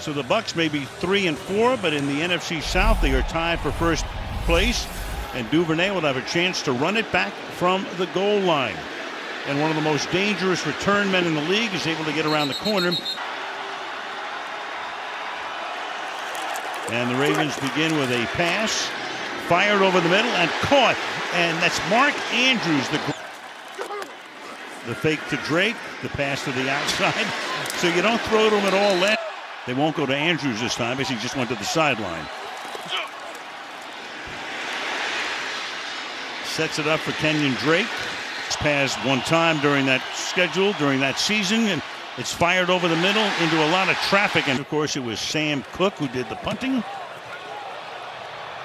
So the Bucs may be 3-4, but in the NFC South they are tied for first place. And Duvernay will have a chance to run it back from the goal line. And one of the most dangerous return men in the league is able to get around the corner. And the Ravens begin with a pass, fired over the middle and caught. And that's Mark Andrews, the fake to Drake, the pass to the outside. So you don't throw to him at all. They won't go to Andrews this time because he just went to the sideline. Sets it up for Kenyon Drake. It's passed one time during that schedule, during that season, and it's fired over the middle into a lot of traffic. And of course, it was Sam Cook who did the punting.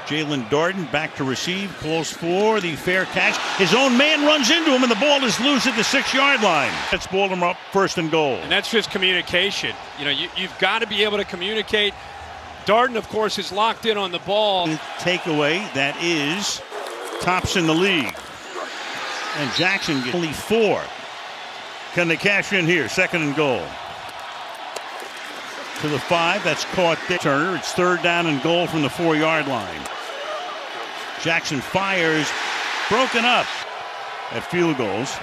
Jalen Darden back to receive, calls for the fair catch. His own man runs into him, and the ball is loose at the 6-yard line. That's Baltimore up first and goal. And that's just communication. You know, you've got to be able to communicate. Darden, of course, is locked in on the ball. Takeaway, that is tops in the league. And Jackson gets only 4. Can they cash in here? Second and goal. To the 5, that's caught there. Turner, it's third down and goal from the 4-yard line. Jackson fires, broken up at field goals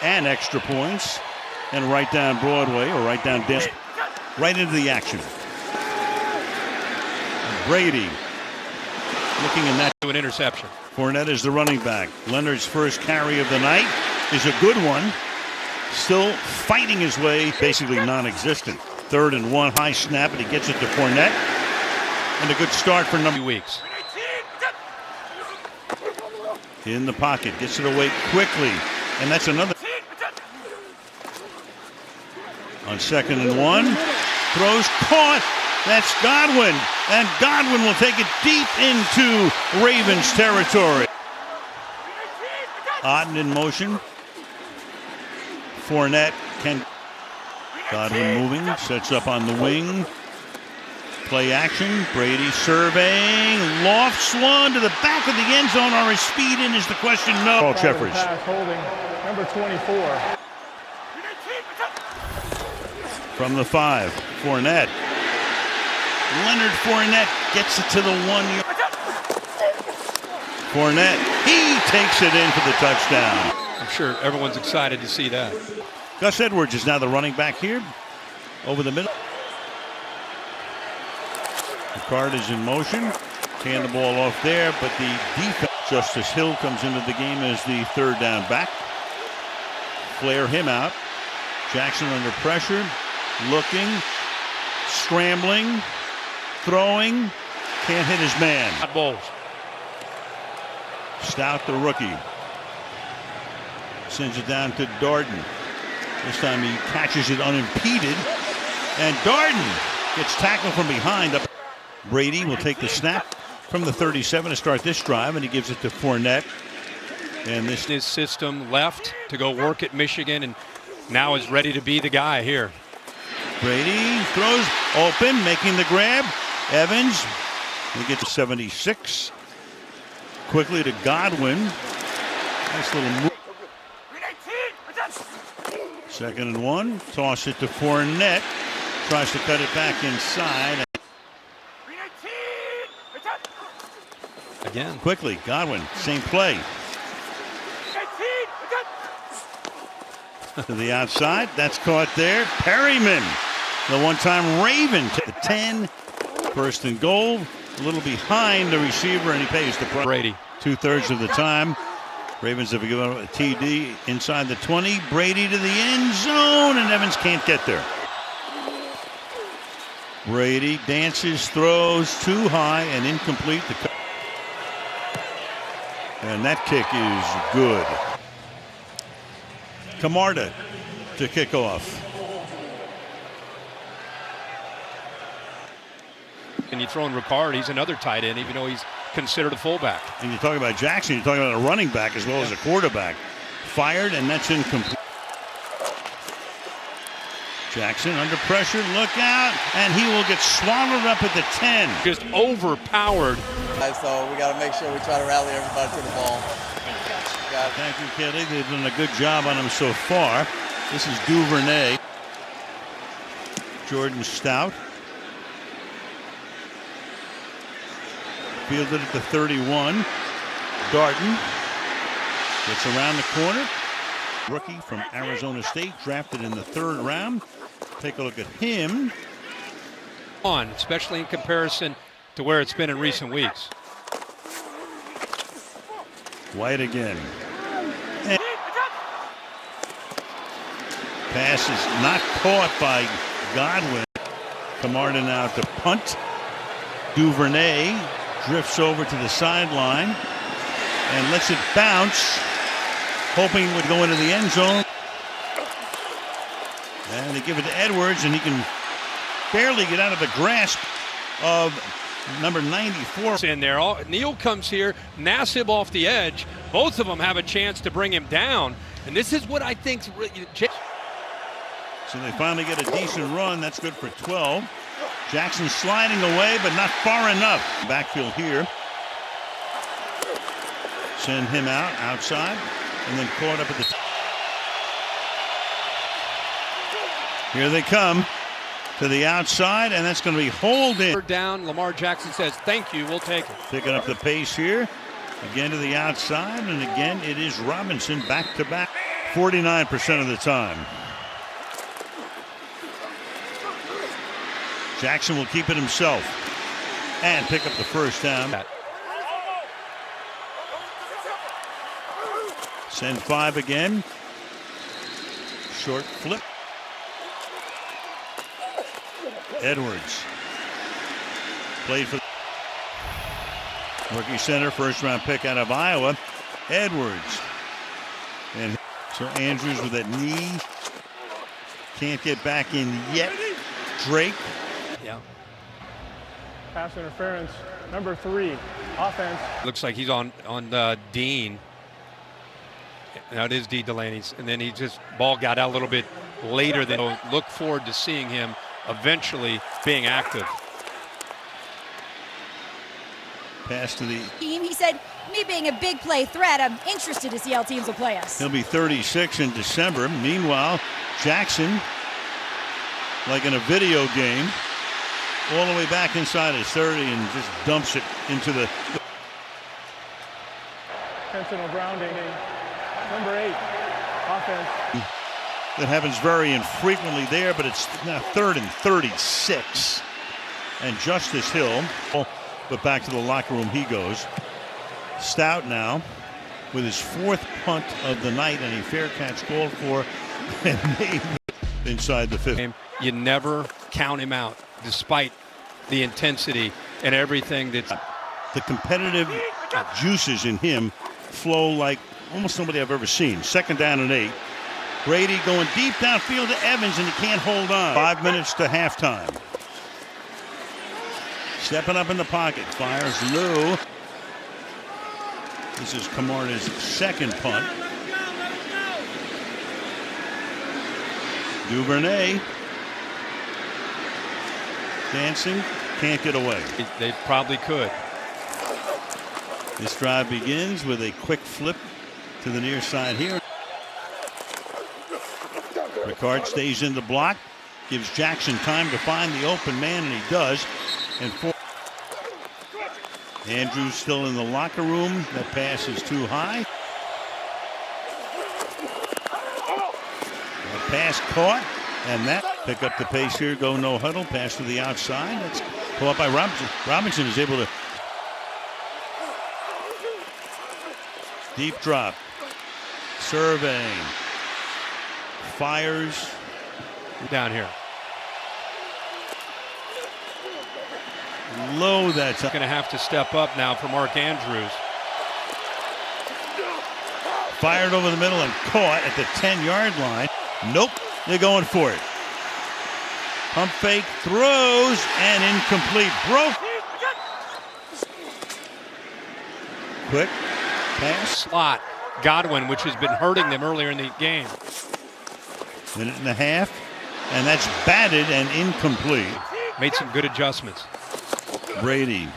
and extra points, and right down Broadway, or right down Denver, right into the action. Brady looking in that to an interception. Fournette is the running back. Leonard's first carry of the night is a good one. Still fighting his way, basically non-existent. 3rd and 1, high snap, and he gets it to Fournette. And a good start for number weeks. In the pocket, gets it away quickly. And that's another. On 2nd and 1, throws, caught. That's Godwin. And Godwin will take it deep into Ravens territory. Otten in motion. Fournette can. Godwin moving, sets up on the wing. Play action. Brady surveying. Lofts one to the back of the end zone. Are his feet in is the question? No. Paul Jeffers. Holding number 24. From the 5. Fournette. Leonard Fournette gets it to the 1-yard. Fournette. He takes it in for the touchdown. I'm sure everyone's excited to see that. Gus Edwards is now the running back here. Over the middle. The card is in motion. Hand the ball off there, but the defense. Justice Hill comes into the game as the 3rd down back. Flare him out. Jackson under pressure. Looking. Scrambling. Throwing. Can't hit his man. Hot balls. Stout, the rookie. Sends it down to Darden. This time he catches it unimpeded. And Darden gets tackled from behind. Brady will take the snap from the 37 to start this drive, and he gives it to Fournette. And this his system left to go work at Michigan, and now is ready to be the guy here. Brady throws open, making the grab. Evans will get to 76. Quickly to Godwin. Nice little move. 2nd and 1. Toss it to Fournette. Tries to cut it back inside. Again. Quickly, Godwin, same play. To the outside, that's caught there. Perryman, the one-time Raven, to the 10. 1st and goal, a little behind the receiver, and he pays the price. Brady. 2/3 of the time. Ravens have given up a TD inside the 20. Brady to the end zone, and Evans can't get there. Brady dances, throws too high and incomplete. And that kick is good. Camarda to kick off. And you throw in Ricard, he's another tight end, even though he's considered a fullback. And you talk about Jackson, you're talking about a running back as well as a quarterback. Fired, and that's incomplete. Jackson under pressure, look out, and he will get swallowed up at the 10. Just overpowered. So we got to make sure we try to rally everybody to the ball. Thank you, Kelly. They've done a good job on him so far. This is Duvernay. Jordan Stout Fielded at the 31. Darden gets around the corner. Rookie from Arizona State, drafted in the 3rd round. Take a look at him. Especially in comparison to where it's been in recent weeks. White again. And pass is not caught by Godwin. Camarda now to punt. Duvernay drifts over to the sideline and lets it bounce, hoping it would go into the end zone. And they give it to Edwards, and he can barely get out of the grasp of number 94. In there, Neal comes here, Nassib off the edge. Both of them have a chance to bring him down, and this is what I think. So they finally get a decent run. That's good for 12. Jackson sliding away, but not far enough. Backfield here. Send him outside, and then caught up at the. Here they come to the outside, and that's going to be holding. Down, Lamar Jackson says, thank you, we'll take it. Picking up the pace here. Again to the outside, and again it is Robinson back to back 49% of the time. Jackson will keep it himself and pick up the first down. Send 5 again. Short flip. Edwards played for rookie center, 1st round pick out of Iowa. Edwards, and so Andrews with that knee can't get back in yet. Drake. Yeah. Pass interference. Number 3, offense. Looks like he's on Dean. Now it is D. Delaney's, and then he just ball got out a little bit later than. Look forward to seeing him eventually being active. Pass to the team. He said, me being a big play threat, I'm interested to see how teams will play us. He'll be 36 in December. Meanwhile, Jackson, like in a video game, all the way back inside his 30 and just dumps it into the. Intentional grounding. Number 8, offense. That happens very infrequently there, but it's now 3rd and 36. And Justice Hill, but back to the locker room he goes. Stout now with his 4th punt of the night, and a fair catch called for and made inside the 50. You never count him out, despite the intensity and everything that's. The competitive juices in him flow like almost nobody I've ever seen. 2nd down and 8. Brady going deep downfield to Evans, and he can't hold on. 5 minutes to halftime. Stepping up in the pocket, fires low. This is Camarda's 2nd punt. Duvernay dancing, can't get away. They probably could. This drive begins with a quick flip to the near side here. Ricard stays in the block, gives Jackson time to find the open man, and he does. And Andrews still in the locker room. That pass is too high. The pass caught, and that pick up the pace here. Go no huddle. Pass to the outside. That's caught by Robinson. Robinson is able to deep drop. Surveying. Fires down here. Low, that's going to have to step up now for Mark Andrews. Fired over the middle and caught at the 10-yard line. Nope, they're going for it. Pump fake, throws, and incomplete. Broke. Quick pass. Slot. Godwin, which has been hurting them earlier in the game. Minute and a half, and that's batted and incomplete. Made some good adjustments. Brady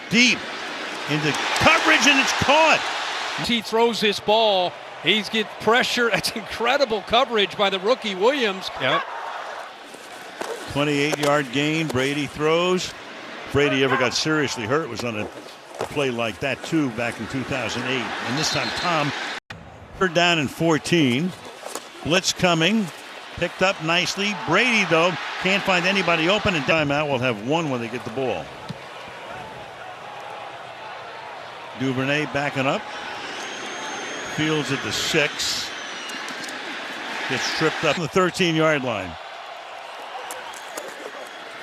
deep into coverage, and it's caught. He throws this ball. He's get pressure. That's incredible coverage by the rookie Williams. Yep. 28-yard gain. Brady throws. Brady ever got seriously hurt was on a play like that too back in 2008. And this time Tom, third down and 14. Blitz coming. Picked up nicely. Brady, though, can't find anybody open, and timeout. Will have one when they get the ball. Duvernay backing up. Fields at the 6. Gets tripped up on the 13-yard line.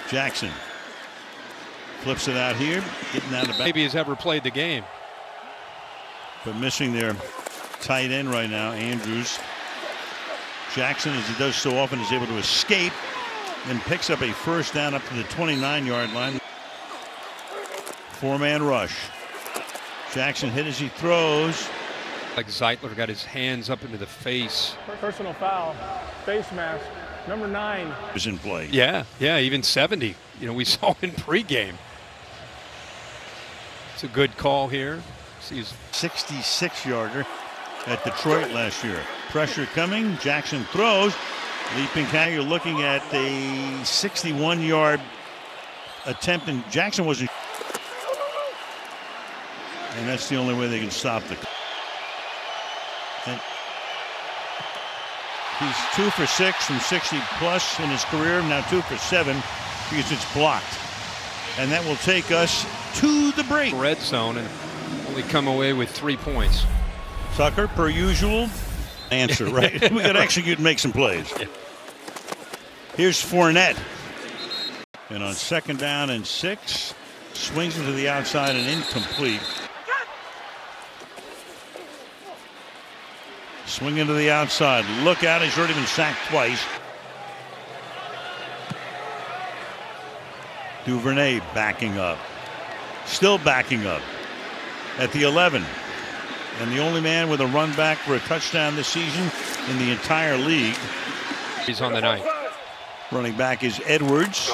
Jackson flips it out here. Getting out of back. Maybe he's ever played the game. But missing their tight end right now, Andrews. Jackson, as he does so often, is able to escape and picks up a first down up to the 29-yard line. Four-man rush. Jackson hit as he throws. Like Zeitler got his hands up into the face. Personal foul, face mask, number 9. Is in play. Yeah, even 70. You know, we saw in pregame. It's a good call here. Sees 66-yarder at Detroit last year. Pressure coming. Jackson throws. Leaping cat. You're looking at a 61-yard attempt, and Jackson wasn't. And that's the only way they can stop the. And he's 2 for 6 from 60 plus in his career. Now 2 for 7 because it's blocked. And that will take us to the break. red zone and only come away with 3 points. Tucker, per usual, answer, right? We got to execute and make some plays. Yeah. Here's Fournette. And on 2nd down and 6, swings into the outside and incomplete. Swing into the outside. Look out, he's already been sacked twice. Duvernay backing up. Still backing up at the 11. And the only man with a run back for a touchdown this season in the entire league. He's on the 9. Running back is Edwards.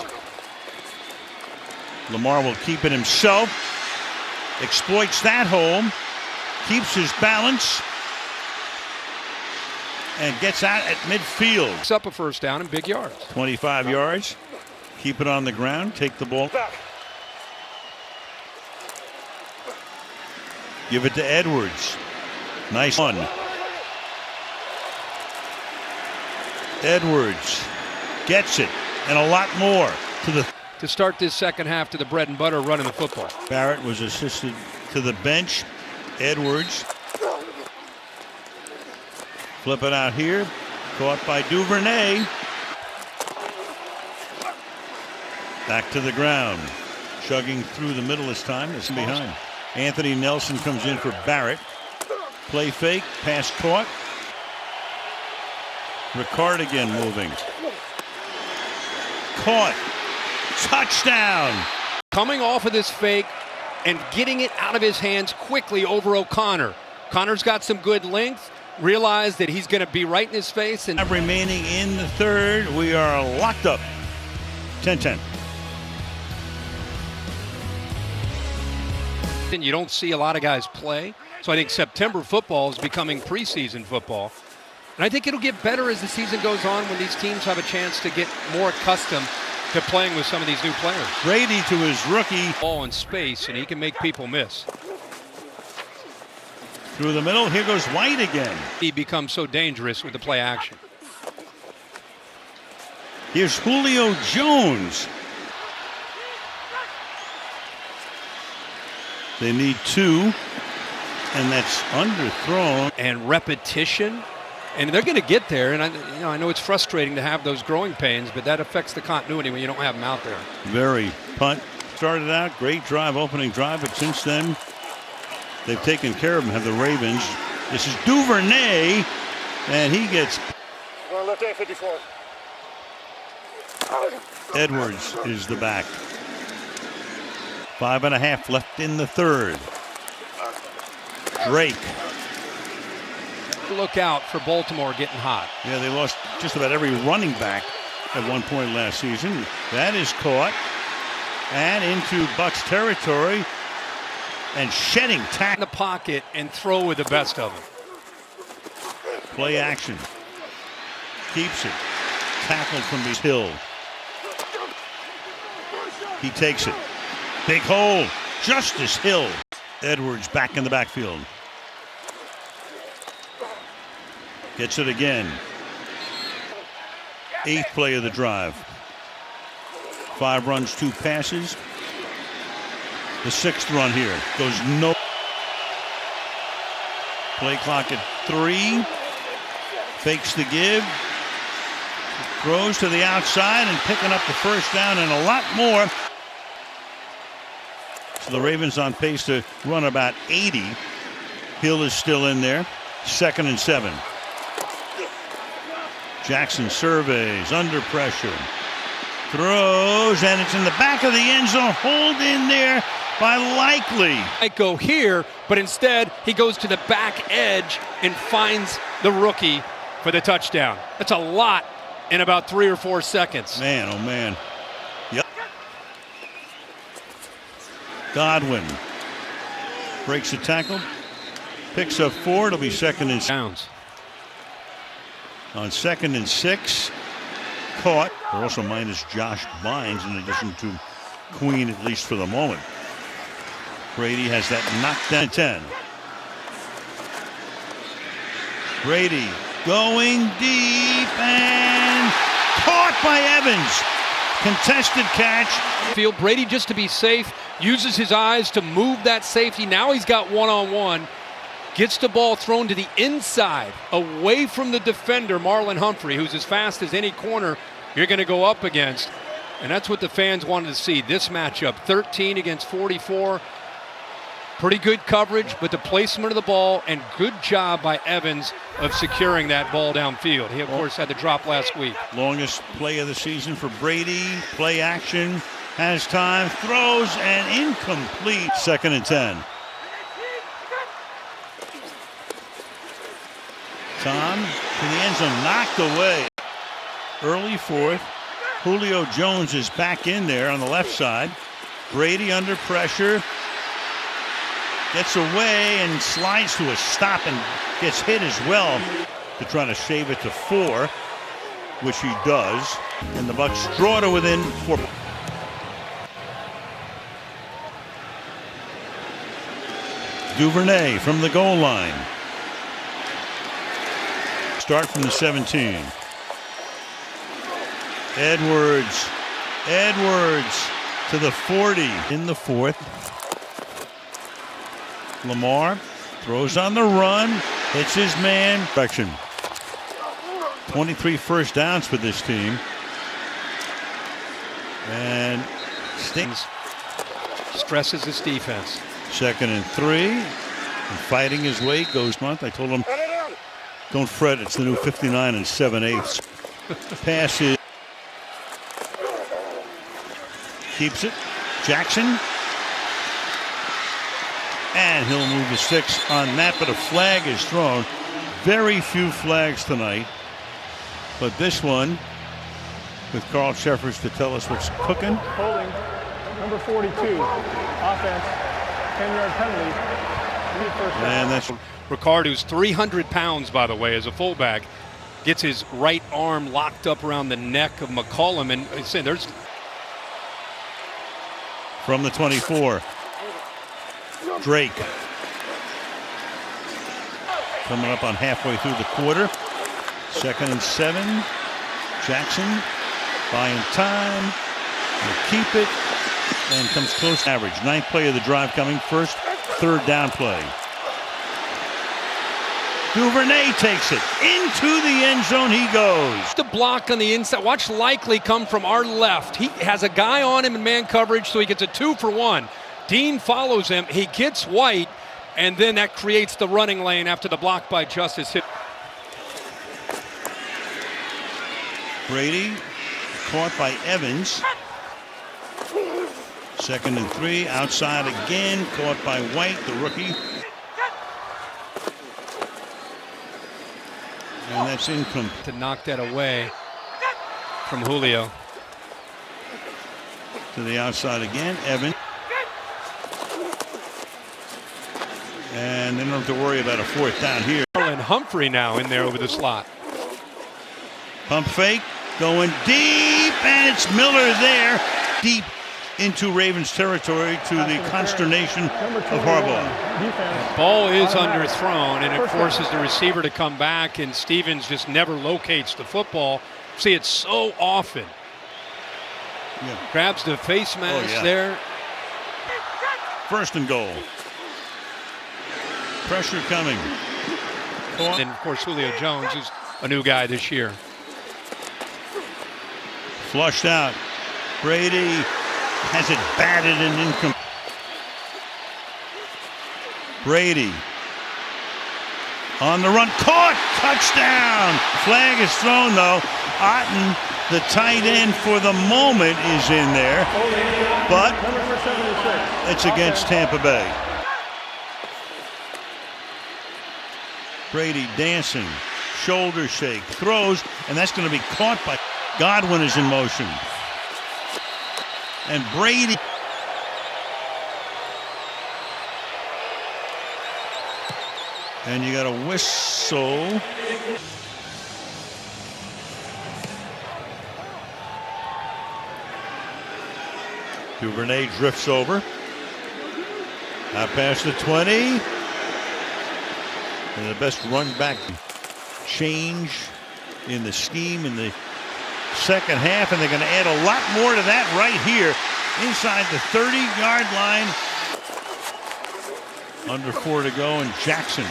Lamar will keep it himself. Exploits that hole. Keeps his balance. And gets out at midfield. Picks up a first down in big yards. 25 yards. Keep it on the ground. Take the ball. Give it to Edwards. Nice one. Edwards gets it and a lot more to start this second half to the bread and butter running the football. Barrett was assisted to the bench. Edwards. Flip it out here. Caught by Duvernay. Back to the ground. Chugging through the middle this time. It's behind. Anthony Nelson comes in for Barrett. Play fake. Pass caught. Ricard again moving. Caught. Touchdown. Coming off of this fake and getting it out of his hands quickly over O'Connor. Connor's got some good length. Realized that he's going to be right in his face. And remaining in the third. We are locked up. 10-10. You don't see a lot of guys play. So I think September football is becoming preseason football. And I think it'll get better as the season goes on when these teams have a chance to get more accustomed to playing with some of these new players. Brady to his rookie. Ball in space, and he can make people miss. Through the middle, here goes White again. He becomes so dangerous with the play action. Here's Julio Jones. They need 2, and that's underthrown. And repetition, and they're going to get there. And I know it's frustrating to have those growing pains, but that affects the continuity when you don't have them out there. Very. Punt started out, great drive, opening drive, but since then they've taken care of him. Have the Ravens. This is Duvernay, and he gets. Left hand 54. Edwards is the back. 5.5 left in the third. Drake. Look out for Baltimore getting hot. Yeah, they lost just about every running back at one point last season. That is caught and into Bucs territory and shedding tack in the pocket and throw with the best of them. Play action. Keeps it. Tackled from his hill. He takes it. Big hole. Justice Hill. Edwards back in the backfield. Gets it again. 8th play of the drive. 5 runs, 2 passes. The 6th run here goes no. Play clock at 3. Fakes the give. Throws to the outside and picking up the first down and a lot more. So the Ravens on pace to run about 80. Hill is still in there. 2nd and 7. Jackson surveys, under pressure. Throws, and it's in the back of the end zone. Hold in there by Likely. Might go here, but instead he goes to the back edge and finds the rookie for the touchdown. That's a lot in about 3 or 4 seconds. Man, oh man. Yep. Godwin breaks the tackle, picks up 4. It'll be 2nd and Downs. On 2nd and 6, caught. They're also minus Josh Bynes in addition to Queen, at least for the moment. Brady has that knocked down 10. Brady going deep and caught by Evans. Contested catch. Field Brady, just to be safe, uses his eyes to move that safety. Now he's got one-on-one. Gets the ball thrown to the inside, away from the defender, Marlon Humphrey, who's as fast as any corner you're going to go up against. And that's what the fans wanted to see. This matchup, 13 against 44. Pretty good coverage, but the placement of the ball and good job by Evans of securing that ball downfield. He, of course, had the drop last week. Longest play of the season for Brady. Play action, has time, throws, and incomplete. 2nd and 10. Tom to the end zone, knocked away. Early 4th. Julio Jones is back in there on the left side. Brady under pressure. Gets away and slides to a stop and gets hit as well to try to shave it to 4, which he does. And the Bucs draw to within 4. Duvernay from the goal line. Start from the 17. Edwards to the 40 in the 4th. Lamar throws on the run, hits his man. 23 first downs for this team. And Stings Stresses his defense. 2nd and 3. And fighting his way goes month. I told him, don't fret, it's the new 59 and 7/8. Passes. Keeps it. Jackson. And he'll move to 6 on that, but a flag is thrown. Very few flags tonight. But this one, with Carl Sheffers to tell us what's cooking. Holding, number 42, offense, 10-yard penalty. And that's Ricard, who's 300 pounds, by the way, as a fullback, gets his right arm locked up around the neck of McCollum. And I say there's from the 24. Drake coming up on halfway through the quarter. 2nd and 7. Jackson buying time. Will keep it and comes close. Average. 9th play of the drive coming. First 3rd down play. Duvernay takes it into the end zone. He goes. the block on the inside. Watch Likely come from our left. He has a guy on him in man coverage, so he gets a 2-for-1. Dean follows him. He gets White, and then that creates the running lane after the block by Justice Hill. Brady caught by Evans. 2nd and 3. Outside again. Caught by White, the rookie. And that's incomplete. To knock that away from Julio. To the outside again. Evans. And they don't have to worry about a 4th down here. And Humphrey now in there over the slot. Pump fake. Going deep. And it's Miller there. Deep into Ravens territory to the consternation of Harbaugh. Ball is underthrown, and it forces the receiver to come back, and Stevens just never locates the football. See it so often. Yeah. Grabs the face mask there. First and goal. Pressure coming. And, of course, Julio Jones is a new guy this year. Flushed out. Brady has it batted and incomplete. Brady on the run, caught, touchdown. Flag is thrown though. Otten, the tight end for the moment, is in there, but it's against Tampa Bay. Brady dancing, shoulder shake, throws, and that's going to be caught by Godwin. Is in motion. And Brady. And you got a whistle. Duvernay drifts over. Out past the 20. And the best run back change in the scheme in the second half, and they're going to add a lot more to that right here inside the 30-yard line. Under 4 to go, and Jackson.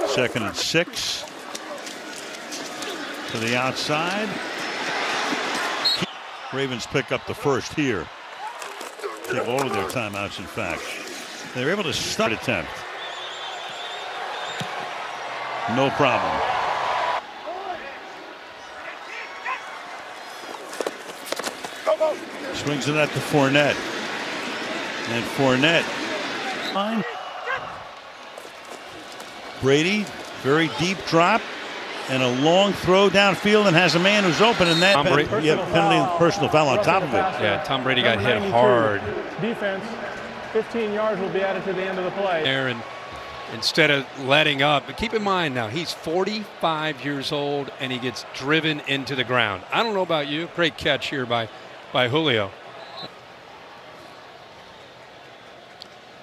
Second and 6 to the outside. Ravens pick up the first here. Take all of their timeouts, in fact. They were able to start attempt. No problem. Swings it at the Fournette. And Fournette. Fine. Brady, very deep drop. And a long throw downfield, and has a man who's open, and that penalty and personal foul on top of it. Yeah, Tom Brady got hit hard. Defense, 15 yards will be added to the end of the play. There, and instead of letting up, but keep in mind now he's 45 years old and he gets driven into the ground. I don't know about you. Great catch here by Julio.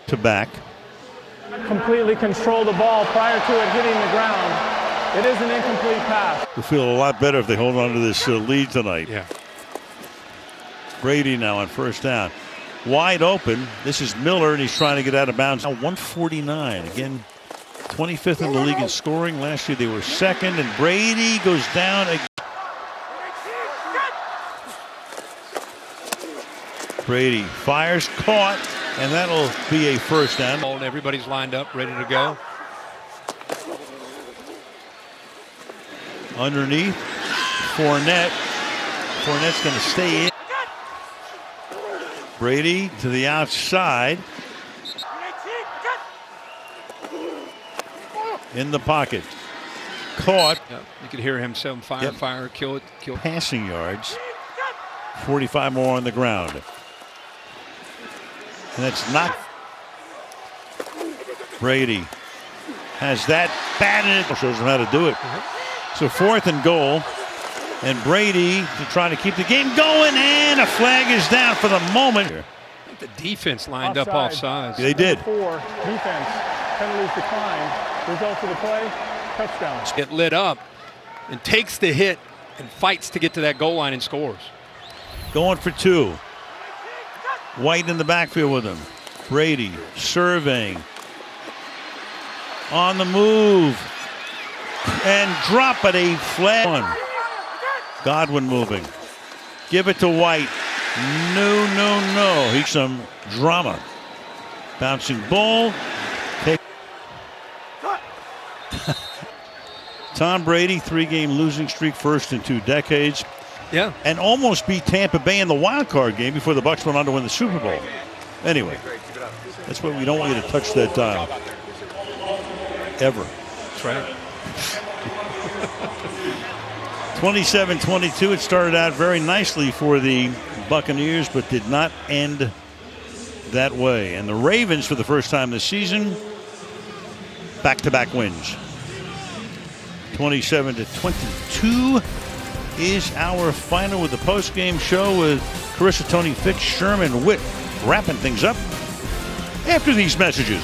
To back. Completely control the ball prior to it hitting the ground. It is an incomplete pass. We'll feel a lot better if they hold on to this lead tonight. Yeah. Brady now on first down. Wide open. This is Miller, and he's trying to get out of bounds. Now 149. Again, 25th in the league in scoring. Last year they were second, and Brady goes down again. Brady fires, caught, and that'll be a first down. Everybody's lined up, ready to go. Underneath, Fournette. Fournette's going to stay in. Brady to the outside. In the pocket. Caught. Yep. You could hear him saying fire, fire, kill it, kill it. Passing yards. 45 more on the ground. And that's not. Brady has that batted. Shows him how to do it. So 4th and goal, and Brady to try to keep the game going, and a flag is down for the moment. I think the defense lined up offsides. They did. 4, defense, penalties declined. Result of the play, touchdown. Get lit up and takes the hit and fights to get to that goal line and scores. Going for 2. White in the backfield with him. Brady surveying. On the move. And drop at a flag. Godwin moving. Give it to White. No. He's some drama. Bouncing ball. Tom Brady, 3-game losing streak, first in 2 decades. Yeah. And almost beat Tampa Bay in the wild card game before the Bucs went on to win the Super Bowl. Anyway, that's why we don't want you to touch that dial. Ever. That's right. 27-22. It started out very nicely for the Buccaneers, but did not end that way. And the Ravens, for the first time this season, back-to-back wins. 27-22. is our final with the post-game show with Carissa, Tony, Fitz, Sherman, Witt wrapping things up after these messages.